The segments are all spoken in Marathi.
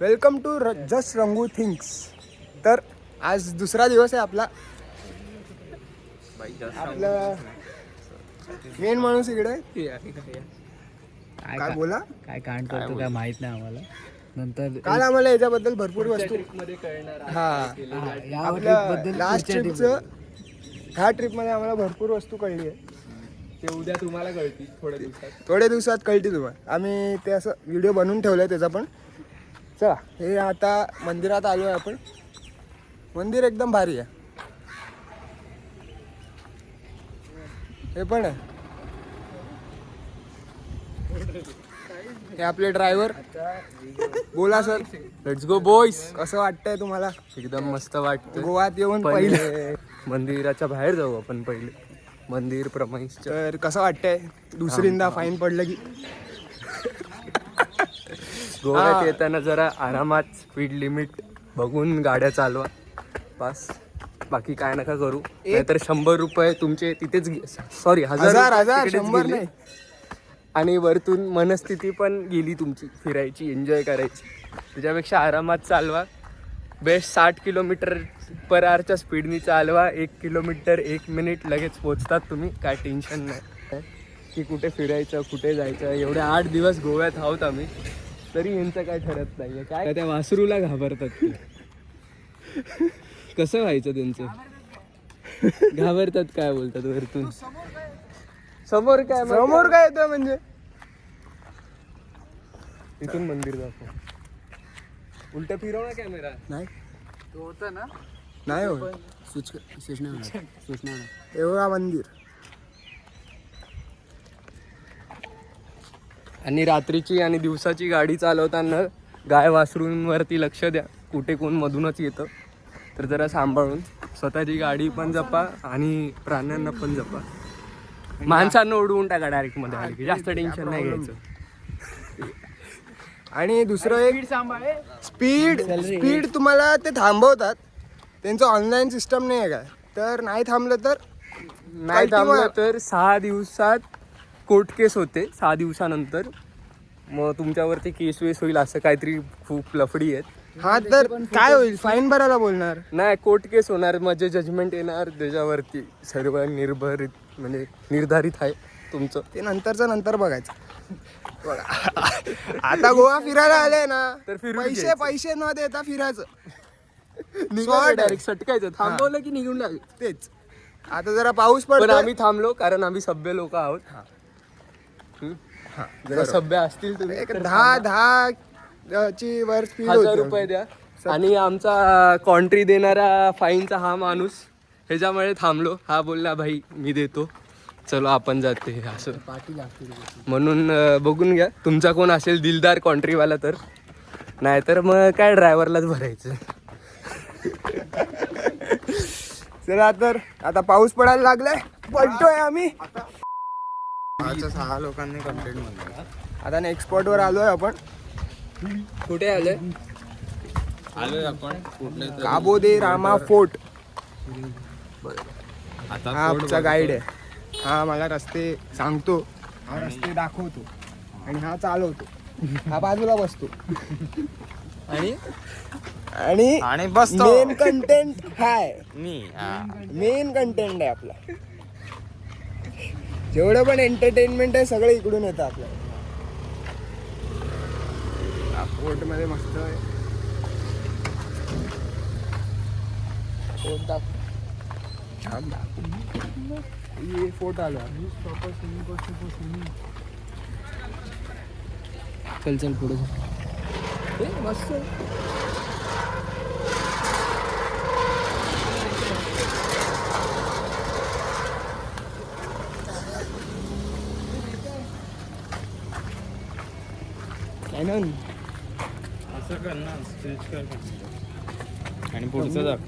Welcome to just Rangu things. तर आज दुसरा दिवस आहे आपला मेन माणूस इकडे काय बोला काय कांड करतो काय माहित नाही आम्हाला. नंतर काल आम्हाला याच्याबद्दल भरपूर वस्तू हा आपल्या लास्ट ट्रिपचं ह्या ट्रिपमध्ये आम्हाला भरपूर वस्तू कळली आहे. ते उद्या तुम्हाला कळतील थोड्या दिवसात कळते तुम्हाला. आम्ही ते असं व्हिडिओ बनवून ठेवलं आहे त्याचा पण. चला हे आता मंदिरात आलो आहे आपण. मंदिर एकदम भारी आहे. हे पण आहे हे आपले ड्रायव्हर. बोला सर. Let's go boys. कसं वाटतंय तुम्हाला? एकदम मस्त वाटतं. गोवात येऊन पहिले मंदिराच्या बाहेर जाऊ आपण पहिले. मंदिर प्रमाईस. तर कसं वाटतंय दुसरींदा फाईन पडलं की? गोव्यात येताना जरा आरामात स्पीड लिमिट बघून गाड्या चालवा बस. बाकी काय नका करू. नाहीतर 100 रुपये तुमचे तिथेच सॉरी हजार तिकडेच 100 गेले. नाही. आणि वरतून मनस्थिती पण गेली तुमची फिरायची एन्जॉय करायची. त्याच्यापेक्षा आरामात चालवा. बेस्ट 60 किलोमीटर पर आवरच्या स्पीडनी चालवा. 1 किलोमीटर 1 मिनिट लगेच पोचतात तुम्ही. काय टेन्शन नाही की कुठे फिरायचं कुठे जायचं. एवढे 8 दिवस गोव्यात आहोत आम्ही तरी यांचं काय ठरत नाही आहे. काय त्या वासरूला घाबरतात ते. कसं व्हायचं त्यांचं. घाबरतात काय बोलतात वरतून. समोर काय येतं म्हणजे इथून मंदिर दाखव. उलट फिरव ना कॅमेरा. नाही तो होता ना नाही हो सूचना एवढा मंदिर. आणि रात्रीची आणि दिवसाची गाडी चालवताना गाय वासरूंवरती लक्ष द्या. कुठे कोण मधूनच येतं तर जरा सांभाळून. स्वतःची गाडी पण जपा आणि प्राण्यांना पण जपा. माणसांना उडवून टाका डायरेक्ट मध्ये आली की. जास्त टेन्शन नाही घ्यायचं. आणि दुसरं एक स्पीड तुम्हाला ते थांबवतात. त्यांचं ऑनलाईन सिस्टम नाही आहे काय. तर नाही थांबलं तर नाही थांबलं तर 6 दिवसात कोर्ट केस होते. 6 दिवसानंतर मग तुमच्यावरती केस वेस होईल. असं काहीतरी खूप लफडी आहेत. हा तर काय होईल? फाईन भरायला बोलणार. नाही कोर्ट केस होणार. म्हणजे जजमेंट येणार त्याच्यावरती. सर्व निर्धारित आहे तुमचं. ते नंतर बघायचं. बघा आता गोवा फिरायला आले ना तर फिरून पैसे न देता फिरायचं. डायरेक्ट सटकायचं. थांबवलं की निघून जायचं. तेच. आता जरा पाऊस पण पडतो. आम्ही थांबलो कारण आम्ही सभ्य लोक आहोत. जरा सभ्य असतील तुम्ही एक 10 ची वर स्पीड 1000 रुपये द्या. आणि आमचा कॉन्ट्री देणारा फाईनचा हा माणूस ह्याच्यामुळे थांबलो. हा बोलला भाई मी देतो चलो आपण जाते असं. म्हणून बघून घ्या तुमचा कोण असेल दिलदार कॉन्ट्रीवाला तर. नाहीतर मग काय ड्रायव्हरलाच भरायचं. चला तर आता पाऊस पडायला लागलाय. पडतोय आम्ही. 6 लोकांनी कंप्लेंट म्हणलं. आता नेक्स्ट स्पॉट वर आलोय आपण. कुठे आलोय आपण कुठले काबो दे रामा फोर्ट. आता हा आमचा गाईड आहे. हा मला रस्ते सांगतो. हा रस्ते दाखवतो आणि हा चालवतो. हा बाजूला बसतो आणि बसतो. मेन कंटेंट हाय. मी मेन कंटेंट आहे आपला. जेवढं पण एंटरटेनमेंट आहे सगळं इकडून येतं आपल्याला. फोर्ट मध्ये मस्त आहे. फोर्ट दाखव. छान दाखव. ये फोर्ट आलो. चल पुढे मस्त. कॅनन असं कर ना स्ट्रेच कर आणि पुढचं दाखव.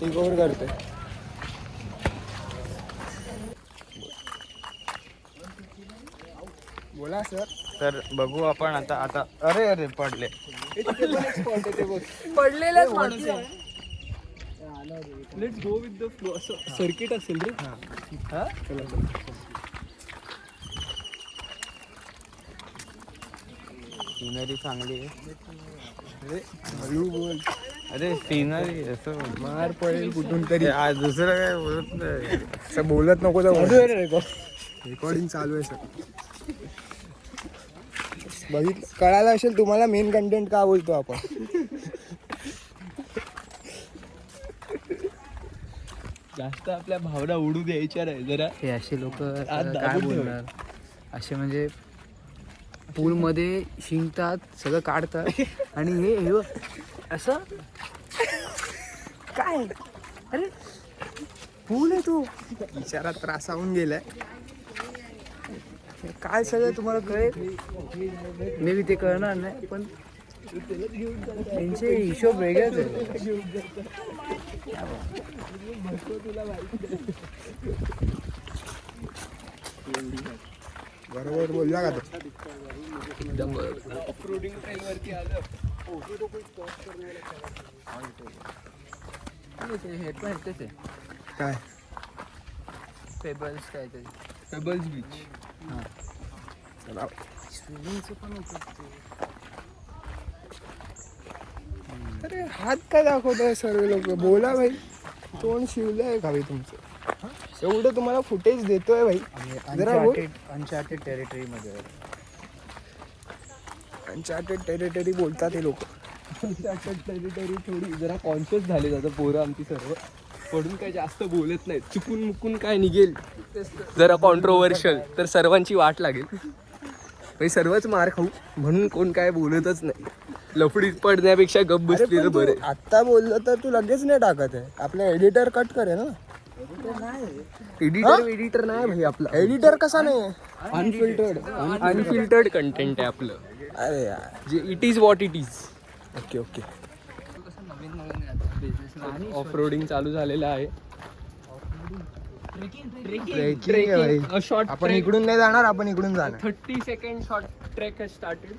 ते कव्हर करते. बोला सर. तर बघू आपण आता अरे पडले. पडलेलाच माणूस आहे. Let's go with the flow. असं सर्किट असेल रे. हा चला सिनरी चांगली आहे. अरे हळू बोल, अरे सिनरी असं मार पडेल कुठून तरी. आज दुसरं काय बोलत नाही. असं बोलत नको जाऊ. रेकॉर्डिंग चालू आहे सर. कळायला असेल तुम्हाला मेन कंटेंट का बोलतो आपण. जास्त आपल्या भावना उडू द्यायच्या नाही जरा. हे असे लोक आज काय दाबून बोलणार, असे म्हणजे पूलमध्ये शिंकतात सगळं काढतात आणि हे बघ असं काय. अरे पूल आहे तू विचारात त्रासावून गेलाय. काय सगळं तुम्हाला कळेल. मे बी ते कळणार नाही, पण त्यांचे हिशोब वेगळेच आहे. बरोबर बोलला का तो. एकदम ऑफरोडिंग ट्रेनवरती आलं. हेडफोन येतेच आहे. काय पेबल्स काय तरी पेबल्स बीच. चला. स्विमिंगचं पण होतं. अरे हात काय दाखवताय सर्व लोक. बोला भाई, तोंड शिवलंय का भाई तुमचं. एवढं तुम्हाला फुटेज देतोय भाई. जरा बोल. अनचार्टेड टेरिटरीमध्ये अनचार्टेड टेरिटरी बोलतात हे लोक. टेरिटरी थोडी जरा कॉन्शियस झाले जातं पोरं आमची सर्व. पडून काय जास्त बोलत नाहीत. चुकून मुकून काय निघेल जरा कॉन्ट्रोवर्शियल तर सर्वांची वाट लागेल. म्हणजे सर्वच मार खाऊ म्हणून कोण काय बोलतच नाही. लफडीत पडण्यापेक्षा गप बसलेलं बरे. आत्ता बोललं तर तू लगेच नाही टाकत आहे. आपला एडिटर कट करे ना. एडिटर नाही भाई आपला. एडिटर कसा नाही. अनफिल्टर्ड कंटेंट आहे आपलं. अरे यार, जे it is what it is. Okay okay. Off roading चालू झालेलं आहे. Trekking आहे भाई. शॉर्ट आपण इकडून नाही जाणार, आपण इकडून जाणार. 30 second short trek has started.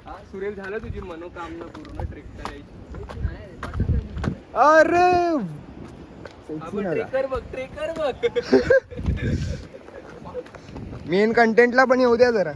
हा सुरेल, झालं तुझी मनोकामना पूर्ण ट्रेक करायची. अरे ट्रेकर बघ, ट्रेकर बघ. मेन कंटेंटला पण येऊ द्या जरा.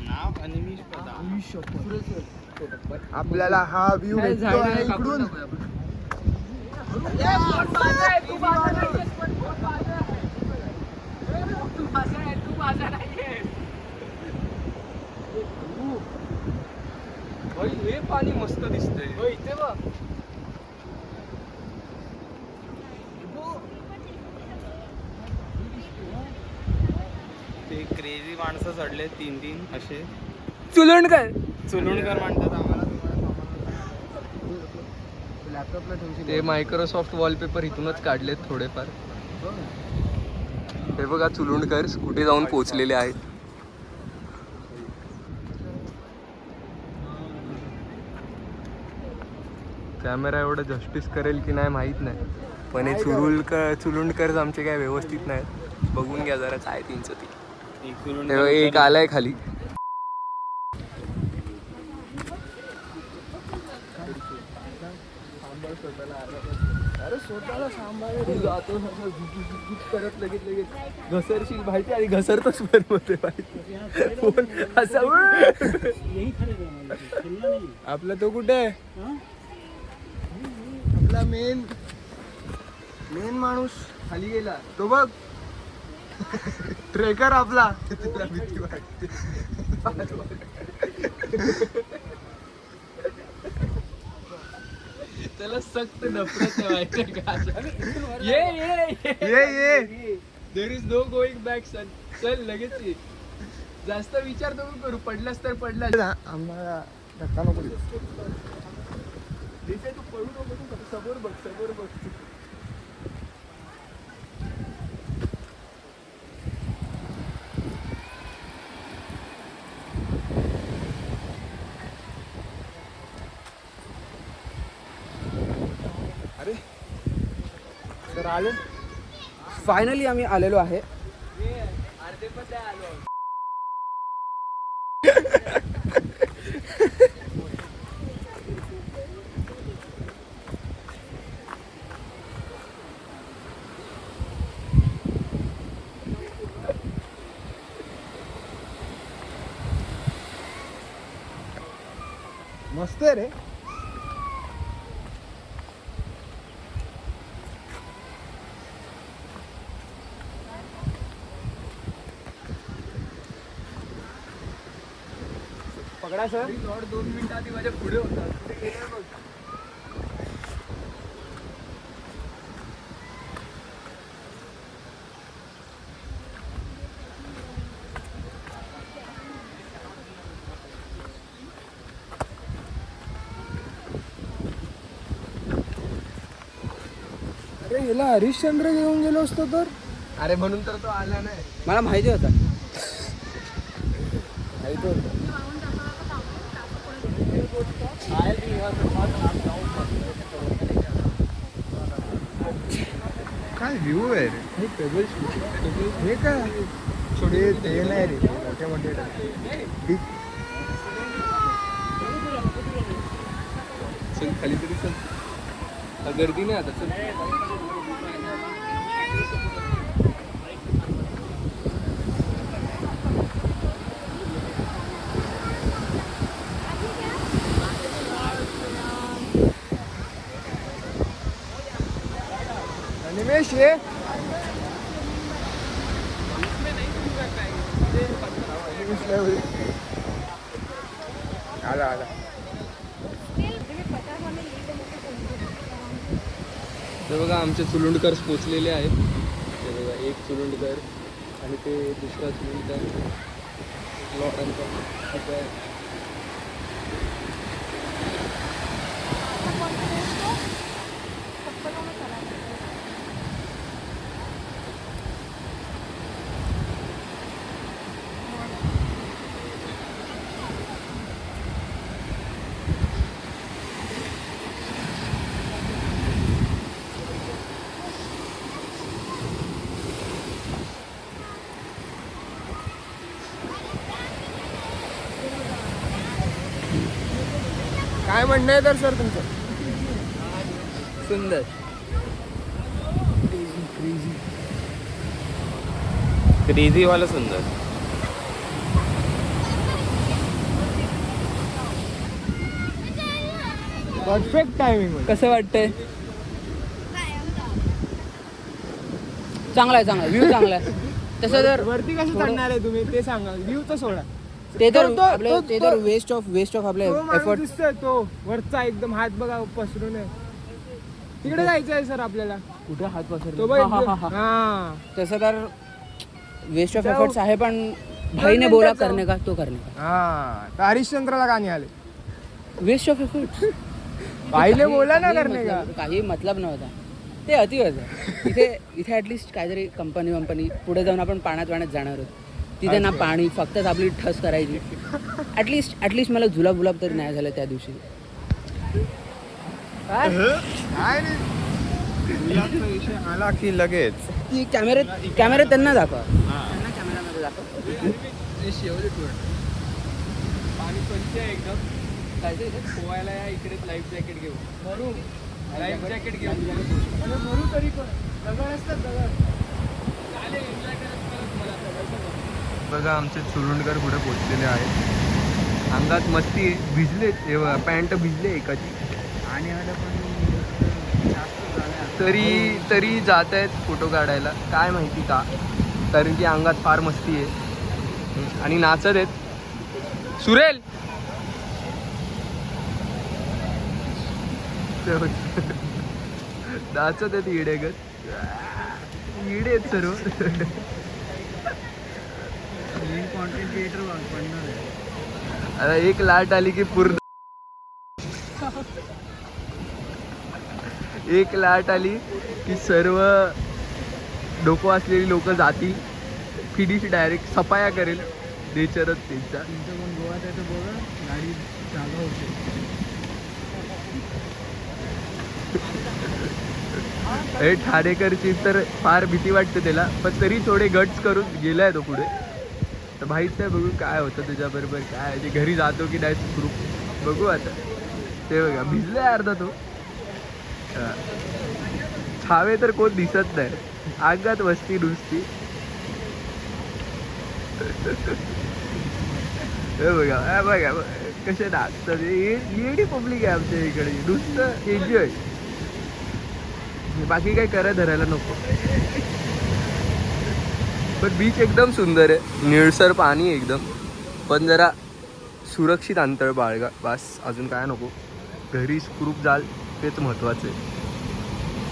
नाव अनिमिष आपल्याला हा व्ह्यू भेटतो आहे इकडून. हे पाणी मस्त दिसतंय. इथे बघ. ते क्रेझी माणसं चढले 3 असे. चुलण काय चुलुणकर म्हणतात आम्हाला. ते मायक्रोसॉफ्ट वॉलपेपर इथूनच काढलेत थोडेफार. हे बघा चुलुणकर कुठे जाऊन पोहोचलेले आहेत. कॅमेरा एवढं जस्टिस करेल की नाही माहीत नाही, पण हे चुलुणकर आमचे काय व्यवस्थित नाहीत. बघून घ्या जरा काय तींचं ते. एक आलाय खाली. अरे स्वतःला सांभाळ. जातो करत लगेच घसरशील माहिती आणि घसरतच पण होते माहिती. फोन असा आपला तो कुठे आहे. आपला मेन माणूस खाली गेला. तो बघ. ट्रेकर आपला. तुला भीती वाटते. त्याला सक्त नफरत आहे माहिती का. ये there is no going back son. चल लगेच ये. जास्त विचार नको करू. पडलास तर पडला. आम्हाला धक्का नको देऊ. तू पडू नको. तू समोर बघ. अरे सर आले. फायनली आम्ही आलेलो आहे. अर्धे पण नाही आलो. मस्त आहे रे. पकडा सर. 2 मिनिटं आधी माझ्या पुढे होता. अरे हिला हरिश्चंद्र घेऊन गेलो असतो तर. अरे म्हणून तर तो आला नाही. मला माहिती होता. माहिती होतं. काय व्ह्यू आहे रे. हे काय छोटे ते नाही रे, मोठे मोठे ठीक. चल खाली तरी चल. गर्दी नाही आता. चल. निमेश ये. आला आला. तर बघा आमचे चुलुंडकर पोचलेले आहेत. ते बघा एक चुलुंडकर आणि ते दुसरा चुलुंडकर लॉटांचा. ठीक आहे. काय म्हणणं आहे तर सर तुमचं. सुंदर. क्रेझी वाला सुंदर. Perfect timing. कसं वाटतंय? चांगला आहे, चांगला व्ह्यू चांगला आहे. तसं तर वरती कसं चढणार आहे तुम्ही ते सांगा. व्ह्यू तर सोडा. ते तर तो- आपलं ते तर वेस्ट ऑफ आपले तो माणूस एफर्ट. दिसतोय तो वरचा एकदम हात बघा पसरून आहे. तिकडे जायचं आहे सर आपल्याला. कुठे हात पसरले? तो बघ हा, हा, हा, एकदम- हा. हा. तसं तर वेस्ट ऑफ जाऊ. एफर्ट्स आहे, पण भाईने बोला मिनिटात जाऊ. करणे का तो करणे का. हा तर हरिश्चंद्रला का नाही आले. Waste of efforts. भाईले बोला ना करणे का. काही मतलब नव्हता. ते अति होतं. इथे ॲटलिस्ट काहीतरी कंपनी पुढे जाऊन आपण पाण्यात जाणार आहोत. तिथे ना पाणी, फक्तच आपली ठस करायची. ॲटलिस्ट मला जुलाब तरी नाही झालं त्या दिवशी. काय रे. गुलाबचा विषय आला की लगेच ती कॅमेऱ्यात त्यांना दाखवा. त्यांना कॅमेरामध्ये दाखवा. पाणी पंच आहे एकदम. काय ते पोहायला या इकडे लाईफ जॅकेट घेऊ. लाईफ जॅकेट घेऊ. म्हणून तरी पण दगड असतात दगड. बघा आमचे चुरुंडकर पुढे पोचलेले आहेत. अंगात मस्ती भिजले. पॅन्ट भिजले एकाची. आणि तरी जात आहेत फोटो काढायला. काय माहिती का, कारण की अंगात फार मस्ती आहे आणि नाचत आहेत. सुरेल नाचत आहेत इडेगत. इडे आहेत सर्व. कॉन्टेंट क्रिएटर बनणार आहे. आता एक लाट आली की पूर्ण. एक लाट आली की सर्व डोकं असलेली लोक जातील. फिनिश डायरेक्ट सफाया करेल नेचरच त्यांचा. तुमचं कोण गोवात आहे तर बघा, गाडी जागा होते. हे ठाणेकरची तर फार भीती वाटते त्याला, पण तरी थोडे गट्स करून गेलाय तो पुढे. तर माहीत नाही, बघू काय होतं तुझ्याबरोबर. काय ते घरी जातो की नाही सुखरूप बघू आता. ते बघा भिजलाय अर्धा तो. छावे तर कोण दिसत नाही. अंगात वस्ती नुसती. हे बघा बघा कसे नाचतात येडी पब्लिक आहे आमच्या इकडे नुसतं एन्जॉय बाकी काही करा धरायला नको पण बीच एकदम सुंदर आहे निळसर पाणी एकदम पण जरा सुरक्षित अंतर बाळगा बस अजून काय नको घरी सुखरूप जाल तेच महत्त्वाचं आहे